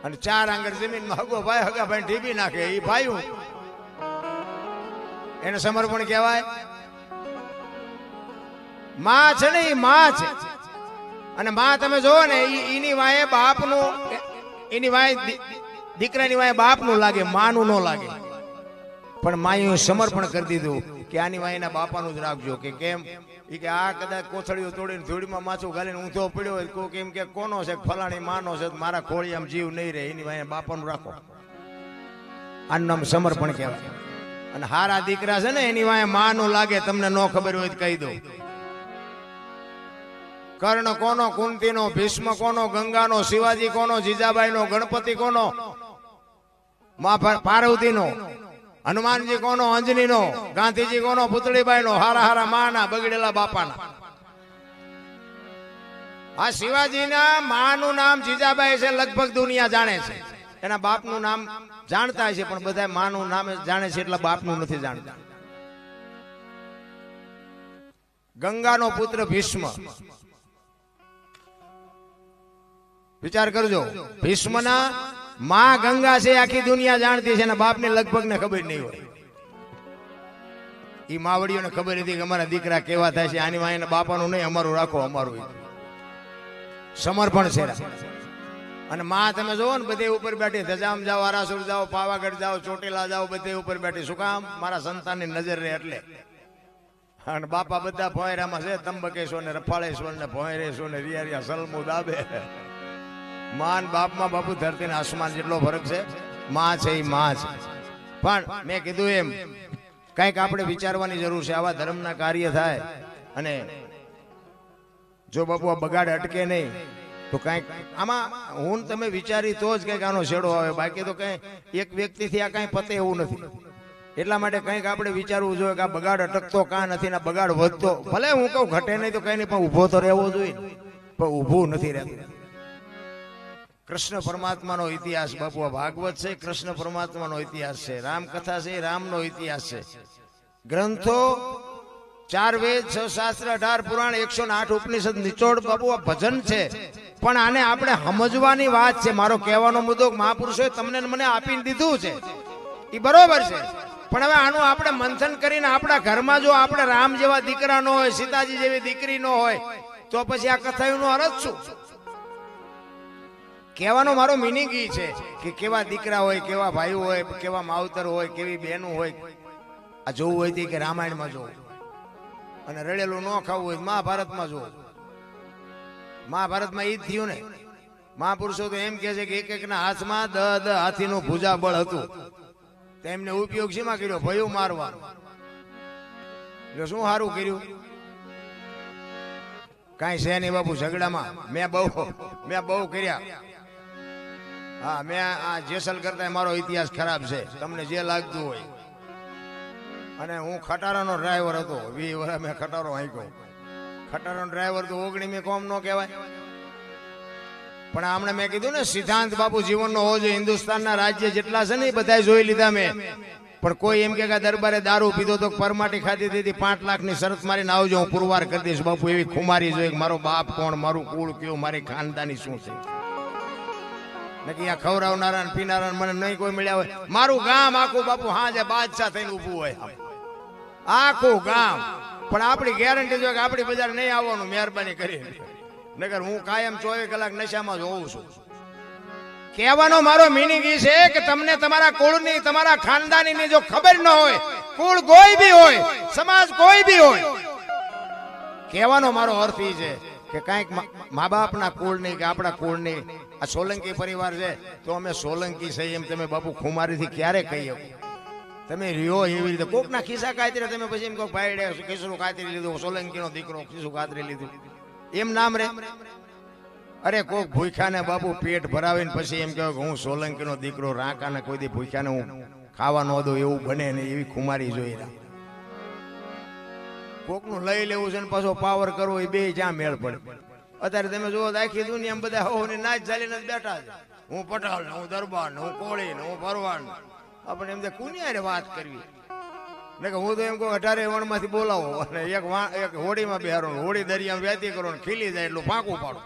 અને 4 આંગળ જમીનમાં હગો ભાઈ હગા ભાઈ ઢીબી નાખે એ ભાઈ એને સમર્પણ કહેવાય? માં છે ને એ માં છે, અને માં તમે જોવો ને એની વાય બાપનું, એની વાય દીકરાની વાય બાપનું લાગે, માનું ન લાગે. પણ માએ સમર્પણ કરી દીધું કે આની વાયના બાપાનું જ રાખજો. કે કેમ? એ કે આ કદાચ કોથળીઓ તોડીને ધૂળમાં માથું ગાલીને ઊંધો પડ્યો હોય કોઈ કેમ કે કોનો છે ફલાણી માનો છે, મારા ખોળી આમ જીવ નહીં રહે, એની વાય બાપાનું રાખો. આનું નામ સમર્પણ કહેવાય. અને હારા દીકરા છે ને એની વાય માનું લાગે, તમને ન ખબર હોય તો કહી દો. કર્ણ કોનો? કુંતીનો. ભીષ્મ કોનો? ગંગાનો. શિવાજી કોનો? જીજાબાઈનો. ગણપતિ કોનો? મા પાર્વતીનો. હનુમાનજી કોનો? અંજનીનો. ગાંધીજી કોનો? પુતળીબાઈનો. હારા હારા માના, બગડેલા બાપાના. આ શિવાજીના માનું નામ જીજાબાઈ છે, લગભગ દુનિયા જાણે છે. એના બાપનું નામ જાણતા છે, પણ બધા માનું નામ જાણે છે, એટલે બાપનું નથી જાણતા. ગંગાનો પુત્ર ભીષ્મ. વિચાર કરજો, ભીષ્મના માં ગંગા છે, આખી દુનિયા જાણતી છે, અને બાપને લગભગ ને ખબર નહીં હોય. ઈ માવડીઓને ખબર હતી કે અમારા દીકરા કેવા થાય છે, આની વાયના બાપાનું નહીં, અમારું રાખો, અમારું. સમર્પણ છે. અને માં તમે જોવો ને બધે ઉપર બેઠી, ધજામ જાઓ, આરાસુર જાઓ, પાવાગઢ જાઓ, ચોટીલા જાઓ, બધે ઉપર બેઠી. શું કામ? મારા સંતાનની નજર રહે એટલે. અને બાપા બધા ભોંયરામાં છે, તંબકેશ્વર ને રફાળેશ્વર ને ભોંયરેશ્વર ને રિયા સલમુ દાબે. માન બાપમાં બાપુ ધરતી ને આસમાન જેટલો ફરક છે. માં છે એ માં છે. પણ મેં કીધું એમ કઈક આપણે વિચારવાની જરૂર છે. આવા ધર્મના કાર્ય થાય અને જો બાપુ આ બગાડ અટકે નહીં તો કઈક આમાં હું તમે વિચારી તો જ કઈક આનો છેડો આવે, બાકી તો કઈ એક વ્યક્તિથી આ કઈ પતે એવું નથી. એટલા માટે કંઈક આપણે વિચારવું જોઈએ કે આ બગાડ અટકતો કાં નથી ને બગાડ વધતો. ભલે હું કહું ઘટે નહીં તો કઈ નહીં, પણ ઉભો તો રહેવો જોઈએ, પણ ઊભું નથી રહેતું. કૃષ્ણ પરમાત્માનો ઇતિહાસ બાપુ ભાગવત છે, કૃષ્ણ પરમાત્માનો ઇતિહાસ છે, રામકથા છે, રામનો ઇતિહાસ છે. ગ્રંથો 4 વેદ, 6 શાસ્ત્ર, 18 પુરાણ, 108 ઉપનિષદ, નિચોડ બાપુ આ ભજન છે. પણ આને આપણે સમજવાની વાત છે. મારો કહેવાનો મુદ્દો મહાપુરુષોએ તમને મને આપીને દીધું છે એ બરોબર છે, પણ હવે આનું આપણે મંથન કરીને આપણા ઘરમાં જો આપણે રામ જેવા દીકરા ન હોય, સીતાજી જેવી દીકરી ન હોય, તો પછી આ કથાનો અર્થ શું? કહેવાનો મારો મિનિંગ એ છે કે કેવા દીકરા હોય, કેવા ભાઈઓ હોય, કેવા માવતર હોય, કેવી બહેનો હોય. આ જોવું હોય કે રામાયણમાં જોવું, અને રડેલું ન ખાવું હોય મહાભારતમાં જોવું. મહાભારતમાં ઈ જ થયું ને. મહાપુરુષો તો એમ કે છે કે એક એકના હાથમાં 10 હાથીનું ભુજા બળ હતું. તેમને ઉપયોગ શેમાં કર્યો? ભયું મારવાનો. એટલે શું સારું કર્યું? કાંઈ છે નહીં બાપુ. ઝઘડામાં મેં બહુ કર્યા. હા, મેં આ જેસલ કરતા મારો ઇતિહાસ ખરાબ છે, તમને જે લાગતું હોય. અને હું ખટારાનો ડ્રાઈવર હતો, 20 વર્ષ મેં ખટારો હાંક્યો. ખટારાનો ડ્રાઈવર તો 19મી કોમ નો કહેવાય. પણ હમણાં મેં કીધું ને સિદ્ધાંત બાપુ જીવનનો હોવો જોઈએ. હિન્દુસ્તાનના રાજ્ય જેટલા છે ને એ બધા જોઈ લીધા મેં. પણ કોઈ એમ કે દરબારે દારૂ પીધો તો પરમાટી ખાધી દીધી, 5 લાખની શરત મારીને આવજો, હું પુરવાર કરી દઈશ. બાપુ એવી ખુમારી જોઈએ મારો બાપ કોણ, મારું કુળ કયું, મારી ખાનદાની શું છે. નકી આ ખવડાવનારા પીનારા મને નહીં કોઈ મળ્યા હોય. મારું ગામ આખું બાપુ હાજે બાદશાહ થઈને ઊભું હોય, આખું ગામ. પણ આપણી ગેરંટી જો કે આપણી બજાર નહીં આવવાનું, મહેરબાની કરી. નગર હું કાયમ 24 કલાક નશામાં જ હોઉં છું. કહેવાનો મારો મિનિંગ એ છે કે તમને તમારા કુળની, તમારા ખાનદાનીની જો ખબર ન હોય, કુળ કોઈ બી હોય, સમાજ કોઈ બી હોય, કહેવાનો મારો અર્થ એ છે કે કાંઈક મા બાપના કુળની કે આપણા કુળની. આ સોલંકી પરિવાર છે તો અમે સોલંકી છે એમ તમે બાપુ ખુમારીથી ક્યારે કહી શકો? તમે રહ્યો એવી રીતે કોકના ખિસ્સા કાતરી, તમે પછી એમ કહો ભાઈ ખિસ્સું કાતરી લીધું, સોલંકીનો દીકરો ખિસ્સું કાતરી લીધું, એમ નામ રે? અરે કોક ભૂખ્યાને બાપુ પેટ ભરાવીને પછી એમ કહે હું સોલંકીનો દીકરો, રાંકાને કોઈ દી ભૂખ્યાને હું ખાવા ન દઉં, એવું બને ને એવી ખુમારી જોઈ. કોકનું લઈ લેવું છે ને પાછો પાવર કરવો, એ બે જ્યાં મેળ પડે. અત્યારે તમે જુઓ આખી દુનિયા બધા હોની નાચ ચાલીને બેઠા છે. હું પટાલ ને, હું દરબાર ને, હું કોળી ને, હું ભરવાડ ને. આપણે એમ કુનિયારે વાત કરવી ને કે હું તો એમ કહું 18 વણમાંથી બોલાવો અને એક હોડીમાં બેહારો, હોડી દરિયામાં વ્યાતી કરો ને ખીલી જાય એટલું ફાંકું પાડો.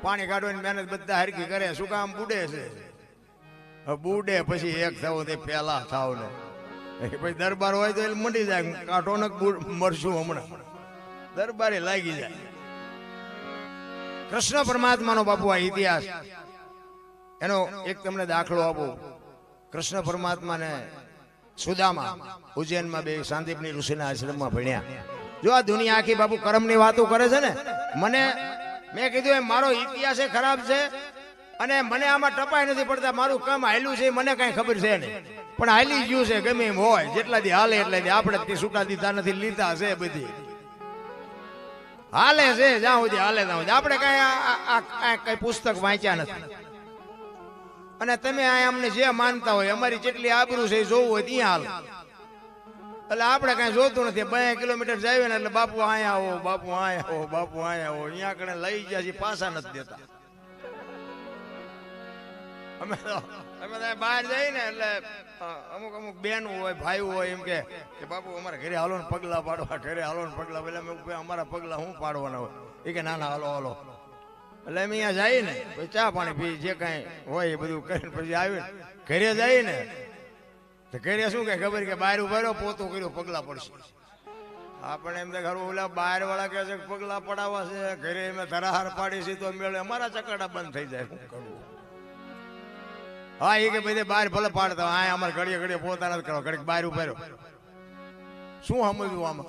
પાણી કાઢવાની મહેનત બધા હરકી કરે, શું કામ બુડે છે, બુડે પછી એક થાવ તે પેલા થાવ ને પછી દરબાર હોય તો એ મંડી જાય, કાઢો ને મરશું હમણાં દરબારે લાગી જાય. કૃષ્ણ પરમાત્માનો બાપુ આ ઇતિહાસ, એનો એક તમને દાખલો આપો. કૃષ્ણ પરમાત્માને સુદામા ઉજ્જૈનમાં બે સાંદીપની ઋષિના આશ્રમમાં ભણ્યા. જો આ દુનિયા આખી બાપુ કર્મની વાતો કરે છે ને, મેં કીધું એમ મારો ઇતિહાસ ખરાબ છે અને મને આમાં ટપાઈ નથી પડતા. મારું કામ હાલ્યું છે મને કઈ ખબર છે નહીં, પણ હાલી ગયું છે ગમે એમ હોય, જેટલા દી હાલે એટલા દી. આપણે છૂટા દીધા નથી, લીધા છે બધી હાલે છે, જ્યાં સુધી હાલે ત્યાં સુધી. આપણે કઈ પુસ્તક વાંચ્યા નથી. અને તમે આ અમને જે માનતા હોય, અમારી જેટલી આબરૂ છે જોવું હોય ત્યાં હાલ. એટલે આપણે કઈ જોતું નથી. 2 કિલોમીટર જાય ને એટલે બાપુ આયા આવો, બાપુ આયા આવો, બાપુ આયા આવો, અહીંયા કણે લઈ ગયા છે, પાછા નથી દેતા. અમે તો બહાર જઈએ ને એટલે અમુક બેન હોય, ભાઈ હોય, એમ કે બાપુ અમારા ઘરે હાલો ને પગલા પાડવા, ઘરે હાલો ને પગલા. એટલે અમારા પગલા શું પાડવાના હોય? એ કે ના ના હાલો હાલો. એટલે અમે અહીંયા જઈએ ને પછી ચા પાણી પી, જે કઈ હોય એ બધું કરીને પછી આવીને ઘરે જઈએ ને તો ઘરે શું કે ખબર કે બહાર ઉભા પોતું કર્યું પગલા પડશે. આપણે એમ ઘર ઓલા બહાર વાળા કે છે પગલા પડાવવા છે, ઘરે અમે ધરાહાર પાડી છે તો મેળે અમારા ચકડા બંધ થઈ જાય. શું કરવું? હા એ કે બધે બહાર ભલે પાડતા હોય, અમારે ઘડીએ ઘડીએ પોતા નથી કરવા, ઘડીક બહાર ઉભા રહ્યો. શું સમજવું આમાં?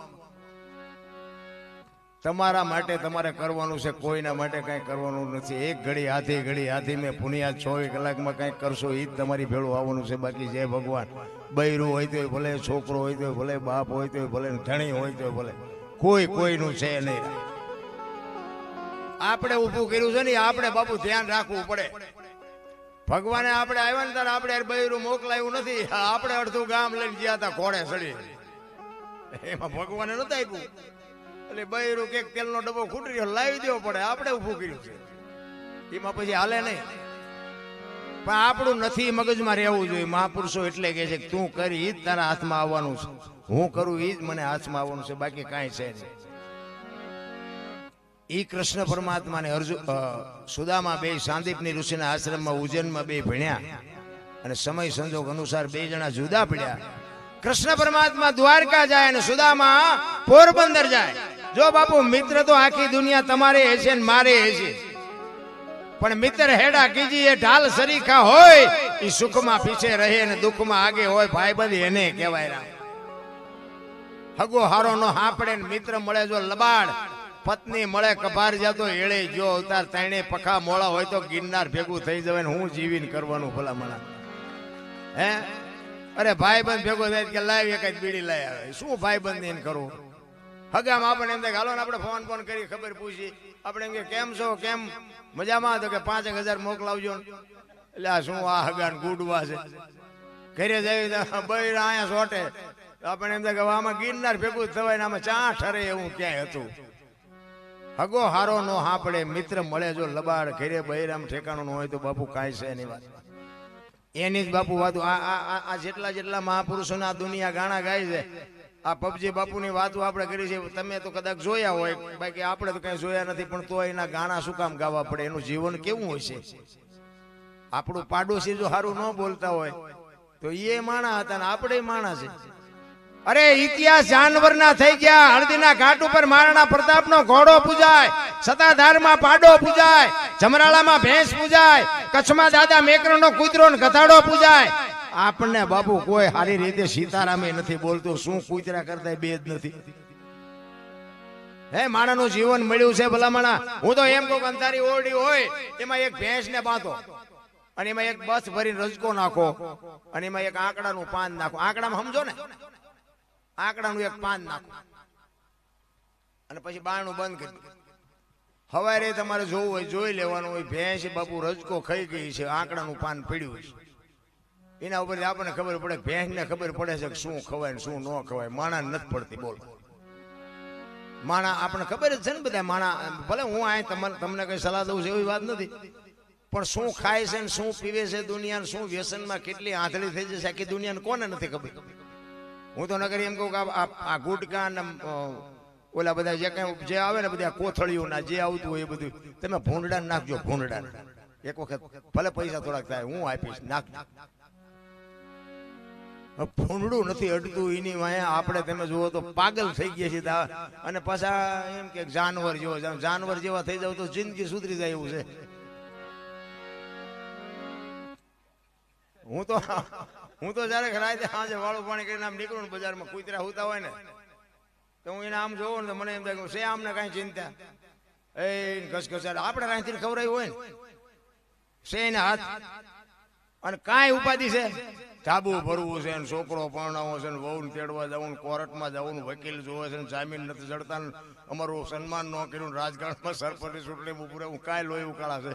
તમારા માટે તમારે કરવાનું છે, કોઈના માટે કઈ કરવાનું નથી. એક ઘડી હાથી મેં પુનિયા 24 કલાકમાં કઈ કરશો એ જ તમારી ભેળું આવવાનું છે. બાકી જય ભગવાન, બૈરું હોય તો ભલે, છોકરો હોય તો ભલે, બાપ હોય તો ભલે, ધણી હોય તો ભલે, કોઈનું છે નહીં. આપણે ઊભું કર્યું છે ને, આપણે બાપુ ધ્યાન રાખવું પડે. ભગવાને આપણે આવ્યા ને ત્યારે આપણે બૈરું મોકલાયું નથી. આપણે અડધું ગામ લઈને ગયા હતા ઘોડે ચડી, એમાં ભગવાને નતા આપ્યું. એટલે બૈરું કે તેલનો ડબ્બો ખૂટી રહ્યો, લાવી દેવો પડે. આપણે ઊભું કર્યું છે, એમાં પછી હાલે નહીં. પણ આપણું નથી મગજમાં રહેવું જોઈએ. મહાપુરુષો એટલે કે છે તું કરી ઈ જ તારા હાથમાં આવવાનું છે, હું કરું ઈ જ મને હાથમાં આવવાનું છે, બાકી કાંઈ છે નહીં. ઈ કૃષ્ણ પરમાત્મા ને સુદામા બે સાંદીપની ઋષિના આશ્રમમાં ઉજ્જૈનમાં બે ભણ્યા અને સમય સંજોગ અનુસાર 2 જણા જુદા પડ્યા. કૃષ્ણ પરમાત્મા દ્વારકા જાય અને સુદામા પોરબંદર જાય. જો બાપુ મિત્ર તો આખી દુનિયા તમારે હશે ને મારે હશે, પણ મિત્ર હેડા કીજી એ ઢાલ સરીખા હોય, એ સુખમાં પીછે રહે અને દુઃખમાં આગે હોય. ભાઈબંધ એને કહેવાય. હગો હારો નો હાપડે ને મિત્ર મળે જો લબાડ, પત્ની મળે કભાર જાતો એળે જો અવતાર. તાણે પખા મોળા હોય તો ગિરનાર ભેગું થઈ જવાય ને હું જીવીને કરવાનું ભલામણા. હે અરે ભાઈબંધ ભેગો થાય કે લાવી એક જ બીડી લઈ આવે. શું ભાઈબંધ એને કરવું? હગામાં આપણે એમ થાય હાલો ને આપણે ફોન કરી ખબર પૂછી. આપણે એમ કે કેમ છો, કેમ મજામાં? તો કે 5000 મોકલાવજો. એટલે આ શું આ હગાન ગુડવા છે? ઘરે જઈ બૈર અહીંયા સોટે. આપણે એમ થાય કે આમાં ગિરનાર ભેગું થવાય ને આમાં ચા ઠરે એવું ક્યાંય હતું. હગો હારો નો હાપડે, મિત્ર મળે જો લબાડ, ઘરે બૈરામ ઠેકાણું હોય તો બાપુ કાંઈ છે એની વાત. એની જ બાપુ વાતો આ જેટલા મહાપુરુષોના દુનિયા ગાણા ગાય છે. આ પબજી બાપુની વાતો આપણે કરી છે, તમે તો કદાચ જોયા હોય, બાકી આપણે તો કઈ જોયા નથી. પણ તો એના ગાણા શું કામ ગાવા પડે? એનું જીવન કેવું હોય છે? આપણું પાડોશી જો સારું ન બોલતા હોય તો એ માણા હતા ને આપણે માણા છે. અરે ઇતિહાસ જાનવરના થઈ ગયા. હળદીના ઘાટ ઉપર મહારાણા પ્રતાપનો ઘોડો પૂજાય, સતાધારમાં પાડો પૂજાય, જમરાળામાં ભેંસ પૂજાય, કચ્છમાં દાદા મેકરણનો કૂતરો ને ગધાડો પૂજાય. આપણને બાપુ કોઈ સારી રીતે સીતારામે નથી બોલતું. શું કૂતરા કરતા બે જ નથી? હે માણાનું જીવન મળ્યું છે ભલામણા. હું તો એમ કહું અંધારી ઓરડી હોય એમાં એક ભેંસ ને બાંધો અને એમાં એક બસ ભરીને રજકો નાખો અને એમાં એક આંકડાનું પાન નાખો. આંકડામાં સમજો ને, આંકડાનું એક પાન નાખો અને પછી બારણું બંધ કરી. હવારે તમારે જોવું હોય જોઈ લેવાનું હોય. ભેંસ બાપુ રજકો ખાઈ ગઈ છે, આંકડાનું પાન પડ્યું છે. એના ઉપર આપણને ખબર પડે, ભેંસ ને ખબર પડે છે કે શું ખવાય ને શું ન ખવાય. માણા નથી પડતી. બોલો, માણા આપણને ખબર જ છે ને બધા માણા. ભલે હું આ તમને કઈ સલાહ દઉં છું એવી વાત નથી, પણ શું ખાય છે ને શું પીવે છે દુનિયા, શું વ્યસનમાં કેટલી આંધળી થઈ જશે આખી દુનિયાને કોને નથી ખબર? હું તો નગર એમ કહું કે આ ગુટકા ને ઓલા બધા જે કઈ જે આવે ને બધા કોથળીઓ ના જે આવતું હોય એ બધું તમે ભૂંડડા નાખજો. ભૂંડડા એક વખત ભલે પૈસા થોડાક થાય હું આપીશ, નાખજો. ભૂંડડું નથી અડતું એની વાયા આપણે તમે જુઓ તો પાગલ થઈ ગયા છે. અને પાછા એમ કે જાનવર જેવો, જાનવર જેવા થઈ જાવ તો જિંદગી સુધરી જાય એવું છે. હું તો જયારે રાતે સાંજે વાળું પાણી કરીને આમ નીકળું ને બજારમાં કૂતરા હોતા હોય ને તો હું એને આમ જોઉં ને તો મને એમ થાય છે આમને કઈ ચિંતા એ ઘસઘસાટ આપણે કાંઈથી ખવડાવ્યું હોય ને છે એને હાથ અને કાંઈ ઉપાધિ છે. ધાબુ ભરવું છે ને છોકરો પરણાવો છે ને વહુ તેડવા જવું ને કોર્ટમાં જવું વકીલ જોવે છે ને જામીન નથી ચડતા ને અમારું સન્માન ન કર્યું રાજકારણમાં સરપંચની ચૂંટણી પૂરે હું કાંઈ લોહી ઉકાળા છે.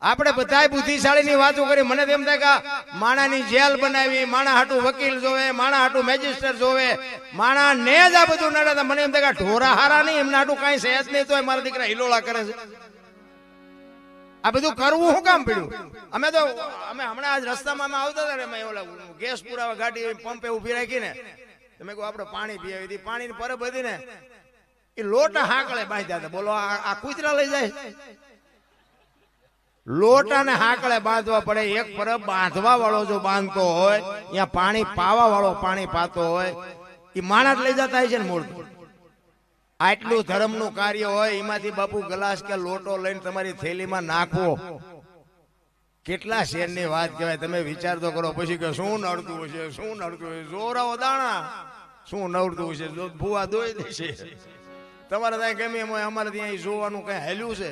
આપણે બધા બુદ્ધિશાળી ની વાતો કરી. મને તેમ થાય કે માણાની જેલ બનાવી, માણા હાટું વકીલ જોવે, માણા હાટું મેજિસ્ટ્રેટ જોવે, માણા ને જ આ બધું નડે. મને એમ થાય કે ઢોરા હારા નહીં એમને હાટું કઈ સહેજ નહીં તો મારા દીકરા હિલોળા કરે છે. આ બધું કરવું શું કામ પડ્યું? અમે હમણાં આજ રસ્તામાં આવતા હતા ને ઓલા ગેસ પુરાવા ગાડી પંપે ઉભી રાખી ને તમે કહો આપણે પાણી પીવી હતી, પાણીની પરબ હતી ને એ લોટા હાકળે બાંધ્યા હતા. બોલો આ કૂતરા લઈ જાય? લોટા ને હાકળે બાંધવા પડે. એક પરબ બાંધવા વાળો જો બાંધતો હોય, અહીંયા પાણી પાવા વાળો પાણી પાતો હોય, એ માણસ લઈ જતા હોય છે ને મૂળ. આટલું ધર્મનું કાર્ય હોય એમાંથી બાપુ ગ્લાસ કે લોટો લઈને તમારી થેલીમાં નાખવો કેટલા શેરની વાત કહેવાય. તમે વિચાર તો કરો પછી કે શું નડતું હશે, શું નડતું હશે. જોરાઓ દાણા શું નડતું હશે, ભૂવા દોઈ દેશે. તમારે ત્યાં ગમે એમ હોય, અમારે ત્યાં જોવાનું કઈ હેલ્યું છે.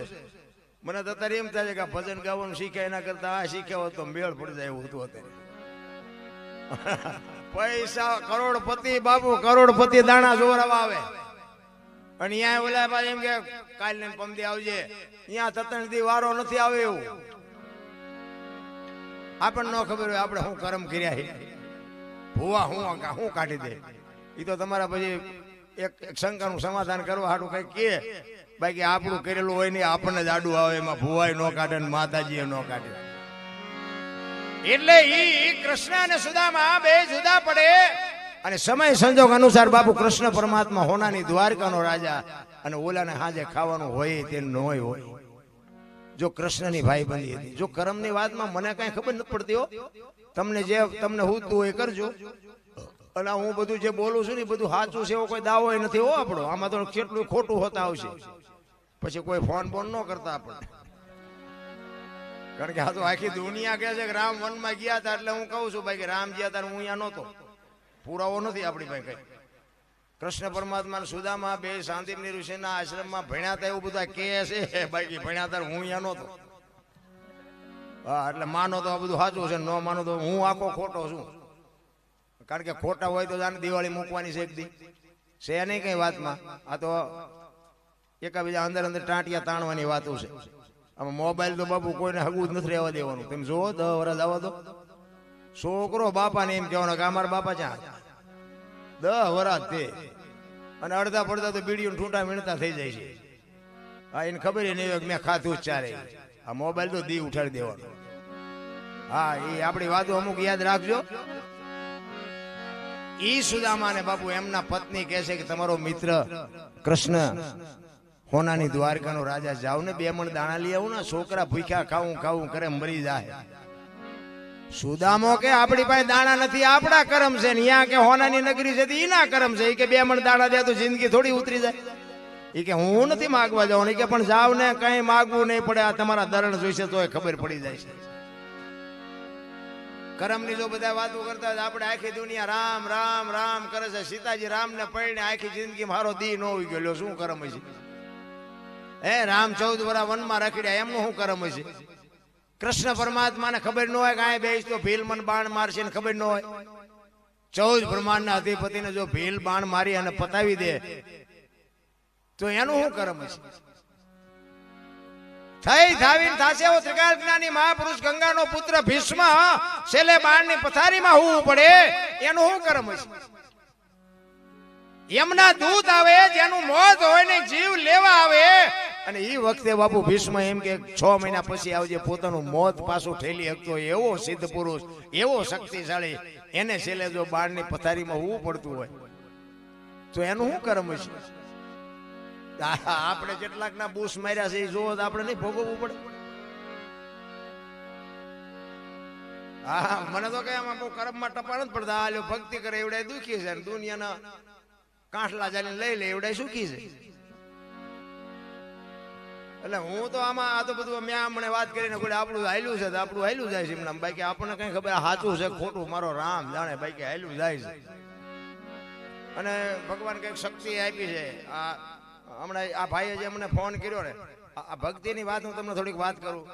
મને તો અત્યારે એમ થાય છે કે ભજન ગાવાનું શીખ્યા એના કરતા આ શીખ્યા હોત તો મેળ પડી જાય એવું હતું અત્યારે. પૈસા કરોડપતિ બાપુ, કરોડપતિ દાણા જોરાવા આવે અને અહીંયા ઓલા ભાઈ એમ કે કાલ ને પમદી આવજે. અહીંયા તતણથી વારો નથી આવે એવું આપણને ન ખબર હોય આપણે શું કર્મ કર્યા છે. ભૂવા હું કાઢી દે એ તો તમારા પછી એક શંકાનું સમાધાન કરવા હાટું કઈ કે બાકી આપણું કરેલું હોય ને આપણને જ આડું આવે. એમાં ભૂવાય ન કાઢે ને માતાજી ન કાઢે. એટલે ઈ કૃષ્ણ અને સુદામા બે જુદા પડે અને સમય સંજોગ અનુસાર બાપુ કૃષ્ણ પરમાત્મા હોનાની દ્વારકાનો રાજા અને ઓલાને હાજે ખાવાનું હોય તે ન હોય. જો કૃષ્ણની ભાઈબંધી હતી. જો કર્મની વાતમાં મને કઈ ખબર નથી પડતી હો. તમને જે તમને હુતું હોય કરજો. અને હું બધું જે બોલું છું ને બધું સાચું છે એવો કોઈ દાવો નથી હો આપણો. આમાં તો કેટલું ખોટું હોતા આવશે. પછી કોઈ ફોન ન કરતા આપણે. કારણ કે આ તો આખી દુનિયા કહે છે કે રામ વનમાં ગયા હતા એટલે હું કહું છું ભાઈ કે રામ ગયા હતા હું અહીંયા નહોતો. પુરાવો નથી આપણી પાસે કઈ. કૃષ્ણ પરમાત્મા સુદામા બે શાંતિની ઋષિના આશ્રમમાં ભણ્યા હતા એવું બધા કહે છે. બાકી ભણ્યા હતા હું અહીંયા નહોતો. હા એટલે માનો તો આ બધું સાચું છે, ન માનો તો હું આખો ખોટો છું. કારણ કે ખોટા હોય તો જાણે દિવાળી મૂકવાની છે એક દી છે નહીં કઈ વાતમાં. આ તો એકાબીજા અંદર અંદર ટાંટિયા તાણવાની વાતો છે. આમાં મોબાઈલ તો બાપુ કોઈને હગું જ નથી રહેવા દેવાનું. તમે જુઓ 10 વર્ષ આવવા દો. છોકરો બાપાને એમ કહેવાનો કે અમારા બાપા ક્યાં 10 વર્ષ તે અને અડધા પડધા તો બીડીઓ ઠૂંટા મીણતા થઈ જાય છે. હા એને ખબર નહીં મેં ખાધું જ ચારે. આ મોબાઈલ તો દી ઉઠાડી દેવાનો. હા એ આપણી વાતો અમુક યાદ રાખજો. ઈ સુદામા ને બાપુ એમના પત્ની કહે છે કે તમારો મિત્ર કૃષ્ણ હોનાની દ્વારકાનો રાજા જાવ ને 2 મણ દાણા લઈ આવું ને છોકરા ભૂખ્યા ખાવું કરે મરી જાય. સુદામો કે આપણી પાસે દાણા નથી, આપણા કર્મ છે ને અહીંયા કે હોનાની નગરી છે એના કર્મ છે. કે 2 મણ દાણા દે તો જિંદગી થોડી ઉતરી જાય. એ કે હું નથી માગવા જાઉં. કે પણ જાવ ને કઈ માગવું નહીં પડે. આ તમારા દરણ જોઈશે તો ખબર પડી જાય છે. કર્મની જો બધા વાતો કરતા આપણે આખી દુનિયા રામ રામ રામ કરે છે. સીતાજી રામ ને પડીને આખી જિંદગી મારો દી ન હોઈ ગયો શું કર્મ છે? રામ 14 વર્ષ વનમાં રખડ્યા એમનું શું કર્મ છે? કૃષ્ણ પરમાત્માને ખબર ન હોય કે આ બેસ તો ભીલ મન બાણ મારશે ને ખબર ન હોય. 14 બ્રહ્માંડના અધિપતિને જો ભીલ બાણ મારી અને પતાવી દે તો એનું શું કર્મ છે? થઈ થાવીને થાશે એવો ત્રિકાળ જ્ઞાની મહાપુરુષ ગંગાનો પુત્ર ભીષ્મ છેલ્લે બાણની પથારીમાં હોવું પડે એનું શું કર્મ છે? એમના દૂત આવે જેનું મોત હોય ને જીવ લેવા આવે અને એ વખતે બાપુ ભીષ્મ એમ કે 6 મહિના પછી આવજે. પોતાનું મોત પાછું ઠેલી શકતો એવો સિદ્ધ પુરુષ, એવો શક્તિશાળી, એને છેલ્લે જો બાણની પથારીમાં હોવું પડતું હોય તો તો એનું શું કર્મ છે? આપણે જેટલાક ના બૂસ માર્યા છે એ જોવો તો આપણે નહીં ભોગવવું પડે? હા, મને તો કઈ આમાં બહુ કર્મમાં ટપા નથી પડતા. આ ભક્તિ કરે એવડાય દુખી છે, દુનિયાના કાંઠલા જાને લઈ લે એવડાય સુખી છે. એટલે હું તો આમાં આ તો બધું મેં હમણાં વાત કરીને કોઈ આપણું હાલ્યું છે તો આપણું હાલ્યું જાય છે એમના. બાકી આપણને કઈ ખબર સાચું છે ખોટું મારો રામ જાણે, બાકી હાલ્યું જાય છે. અને ભગવાન કઈક શક્તિ આપી છે. આ હમણાં આ ભાઈએ જે મને ફોન કર્યો ને, આ ભક્તિની વાત હું તમને થોડીક વાત કરું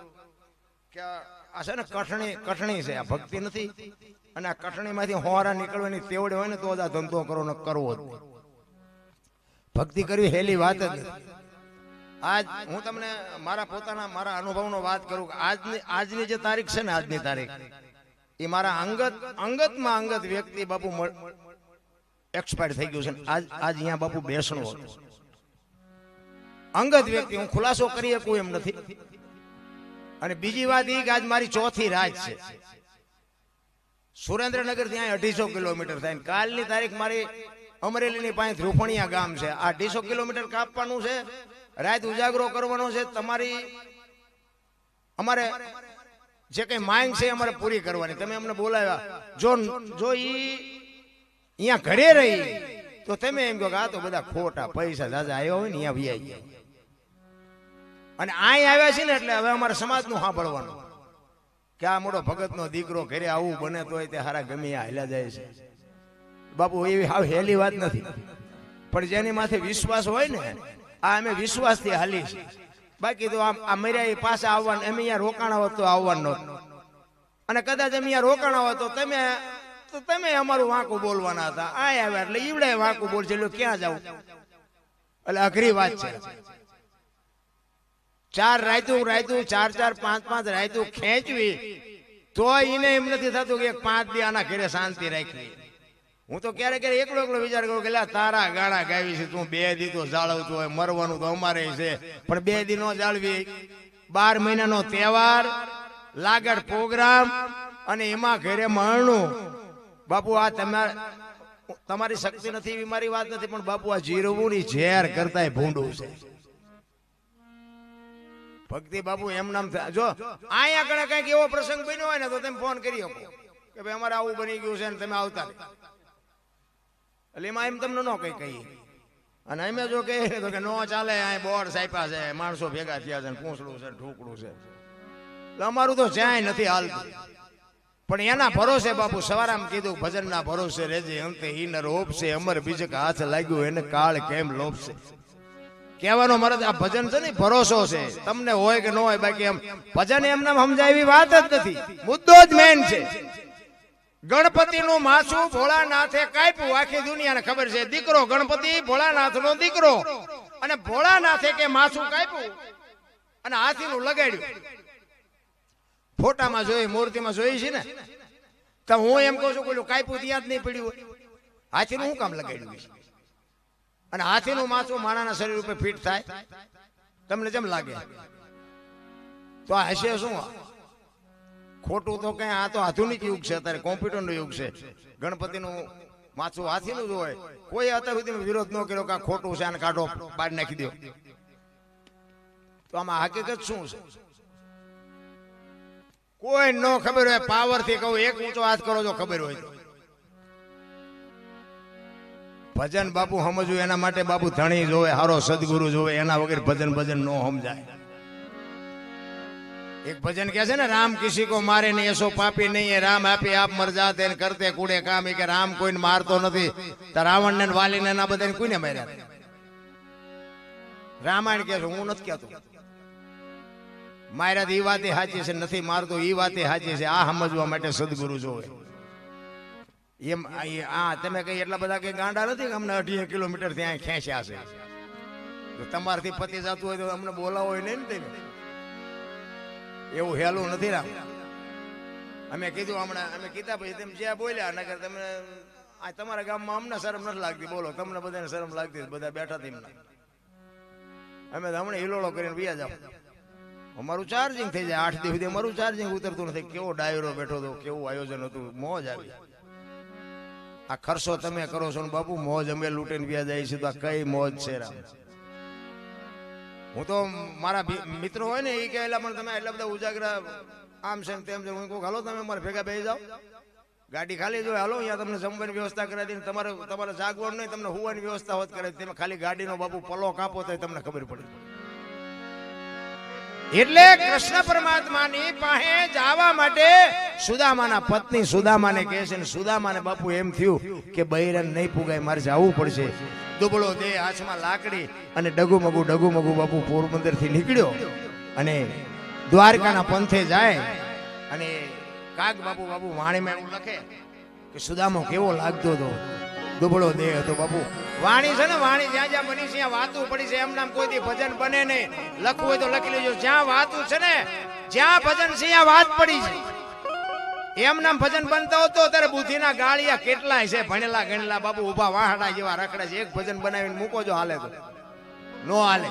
કે આ છે ને કઠણી છે, આ ભક્તિ નથી. અને આ કઠણીમાંથી હોરા નીકળવાની તેવડે હોય ને તો જ આ ધંધો કરવો જ. ભક્તિ કરવી હેલી વાત જ નથી. આજ હું તમને મારા અનુભવનો વાત કરું કે આજની જે તારીખ છે ને, આજની તારીખ એ મારા અંગતમાં અંગત વ્યક્તિ બાપુ એક્સપાયર થઈ ગયું છે. આજ અહીંયા બાપુ બેસણું હતું. અંગત વ્યક્તિ, હું ખુલાસો કરી શકું એમ નથી. અને બીજી વાત એ કે આજ મારી ચોથી રાત છે. સુરેન્દ્રનગર થી 250 કિલોમીટર થાય. કાલની તારીખ મારી અમરેલીની પાસે રૂપણિયા ગામ છે. આ 250 કિલોમીટર કાપવાનું છે, રાત ઉજાગરો કરવાનો છે. અમારે જે કઈ માંગ છે અમારે પૂરી કરવાની. તમે અમને બોલાવ્યા, જો ઈ અહીંયા ઘરે રહી તો તમે એમ કહો કે આ તો બધા ખોટા પૈસા દાદા આવ્યા હોય ને અહીંયા વ્યાઈ ગયા. અને અહીં આવ્યા છે ને એટલે હવે અમારા સમાજનું સાંભળવાનું કે આ મોટો ભગતનો દીકરો ઘરે આવું બને તો તે હારા ગમે હાલ્યા જાય છે. બાપુ એવી હાવ હેલી વાત નથી, પણ જેની માથે વિશ્વાસ હોય ને, આ અમે વિશ્વાસથી હાલી છે. બાકી તો આ મર્યા એ પાછા આવવાનું, અમે અહીંયા રોકાણા હોત તો આવવાનું નહોતું. અને કદાચ અમે અહીંયા રોકાણા હોત તો તમે અમારું વાંકું બોલવાના હતા. આ આવ્યા એટલે ઈવડે વાંકું બોલશે, એટલે ક્યાં જવું? એટલે અઘરી વાત છે. 4 રાયતું 4 5 રાયતું ખેંચવી તો એને એમ નથી થતું કે 5 દી આના ઘરે શાંતિ રાખવી. હું તો ક્યારેક એકલો વિચાર કરું કે તારા ગાણા ગાવી છે, તું 2 દી તો જાળવતું હોય, મરવાનું તો અમારે છે, પણ 2 દી નો જાળવી. 12 મહિનાનો તહેવાર, લાગડ પ્રોગ્રામ, અને એમાં ઘરે મળનું. બાપુ આ તમારી શક્તિ નથી એવી મારી વાત નથી, પણ બાપુ આ જીરવું ની ઝેર કરતા ભૂંડું છે. ભક્તિ બાપુ એમ નામ જો અહીંયા કણે કઈક એવો પ્રસંગ બન્યો હોય ને તો તમે ફોન કરી શકો કે ભાઈ અમારે આવું બની ગયું છે ને તમે આવતા. એટલે એમાં એમ તમને ન કઈ કહીએ. અને અમે જો કહીએ તો કે નો ચાલે, અહીં બોર્ડ સાપ્યા છે, માણસો ભેગા થયા છે, પૂંછડું છે, ઠૂકડું છે. એટલે અમારું તો જ્યાંય નથી હાલતું. પણ એના ભરોસે બાપુ સવારામ કીધું, ભજનના ભરોસે રેજે અંતે હીન રોપશે, અમર બીજક હાથ લાગ્યું એને કાળ કેમ લોપશે. કહેવાનો મરદ આ ભજન છે ને ભરોસો છે, તમને હોય કે ન હોય. બાકી એમ ભજન એમને સમજાય એવી વાત જ નથી. મુદ્દો જ મેન છે. ગણપતિનું માથું ભોળાનાથે કાપ્યું, આખી દુનિયાને ખબર છે. દીકરો ગણપતિ ભોળાનાથનો દીકરો, અને ભોળાનાથે કે માથું કાપ્યું અને હાથીનું લગાડ્યું. ફોટામાં જોઈ, મૂર્તિમાં જોઈ છે ને, તો હું એમ કહું છું કોઈ કાપ્યું ત્યાં જ નહીં પડ્યું હોય. હાથીનું શું કામ લગાડ્યું છે? અને હાથીનું માથું માણાના શરીર ઉપર ફિટ થાય તમને જેમ લાગે તો આ હશે શું? ખોટું તો કઈ, આ તો આધુનિક યુગ છે, અત્યારે કોમ્પ્યુટરનો યુગ છે. ગણપતિનું માથું હાથીનું જ હોય. કોઈ અત્યાર સુધી વિરોધ ન કર્યો કે આ ખોટું છે, આને કાઢો, બહાર નાખી દો. તો આમાં હકીકત શું છે? કોઈ ન ખબર હોય, પાવર થી કહું, એક ઊંચો હાથ કરો જો ખબર હોય તો. ભજન બાપુ સમજવું એના માટે બાપુ ધણી જોવે, હારો સદગુરુ જોવે, એના વગર ભજન નો સમજાય. એક ભજન કે છે ને, રામ કિસી કો મારે નહીં એસો પાપી નહીં હે, રામ આપે આપ મર જાતે કરતે કુડે કામ. કે રામ કોઈને મારતો નથી, તો રાવણ ને વાલી ને એના બધાને કોઈને માર્યા? રામાયણ કે છે, હું નથી કહેતો માર્યા ઈ વાતે સાચી છે, નથી મારતો ઈ વાતે સાચી છે. આ સમજવા માટે સદગુરુ જોવે. એમ તમે કઈ એટલા બધા કઈ ગાંડા નથી કે અમને 18 કિલોમીટર ત્યાં ખેંચ્યા છે. તમારથી પતિ જતું હોય તો અમને બોલાવો નહીં ને તમે. એવું હેલું નથી રામ. અમે કીધું હમણાં, અમે કીધા પછી તેમ જ્યાં બોલ્યા, નકર તમને આ તમારા ગામમાં અમને શરમ નથી લાગતી. બોલો, તમને બધાને શરમ લાગતી? બધા બેઠા તેમને. અમે તો હમણાં હિલોળો કરીને વ્યા જાવ. અમારું ચાર્જિંગ થઈ જાય 8 દિવસ સુધી અમારું ચાર્જિંગ ઉતરતું નથી. કેવો ડાયરો બેઠો હતો, કેવું આયોજન હતું, મોજ આવી. આ ખર્ચો તમે કરો છો ને બાપુ મોજ અમે લૂંટીને વ્યા જાય છે તો આ કઈ મોજ છે રામ. હું તો મારા મિત્રો હોય ને એ કે એટલે પણ તમે એટલા બધા ઉજાગરા આમ છે તેમ છે હું કહું હાલો તમે મારે ભેગા બેસી જાઓ ગાડી ખાલી જો હાલો અહીંયા તમને જમવાની વ્યવસ્થા કરાવી દઈને તમારે જાગવાનું નહીં તમને હુવાની વ્યવસ્થા હોત કરાવી તમે ખાલી ગાડીનો બાપુ પલો કાપો તો તમને ખબર પડે. એટલે કૃષ્ણ પરમાત્માની પાસે જવા માટે સુદામાના પત્ની સુદામાને કહે છે ને સુદામાને બાપુ એમ થયું કે બૈરન નહીં પુગાય મારે જવું પડશે. દુબળો દેહ હાથમાં લાકડી અને ડગુમગુ બાપુ પોરબંદર થી નીકળ્યો અને દ્વારકાના પંથે જાય અને કાગ બાપુ વાણીમાં એવું લખે કે સુદામો કેવો લાગતો હતો દુબળો દેહ હતો બાપુ. વાણી છે ને વાણી જ્યાં જ્યાં બની છે ત્યાં વાતું પડી છે એમ નામ કોઈ ભજન બને નહીં. લખવું હોય તો લખી લેજો જ્યાં વાતું છે ને જ્યાં ભજન છે ત્યાં વાત પડી છે. એમ નામ ભજન બનતો હતો ત્યારે બુદ્ધિના ગાળિયા કેટલાય છે ભણેલા ગણેલા બાપુ ઉભા વાહડા જેવા રખડે છે. એક ભજન બનાવીને મૂકો જો હાલે તો નો હાલે.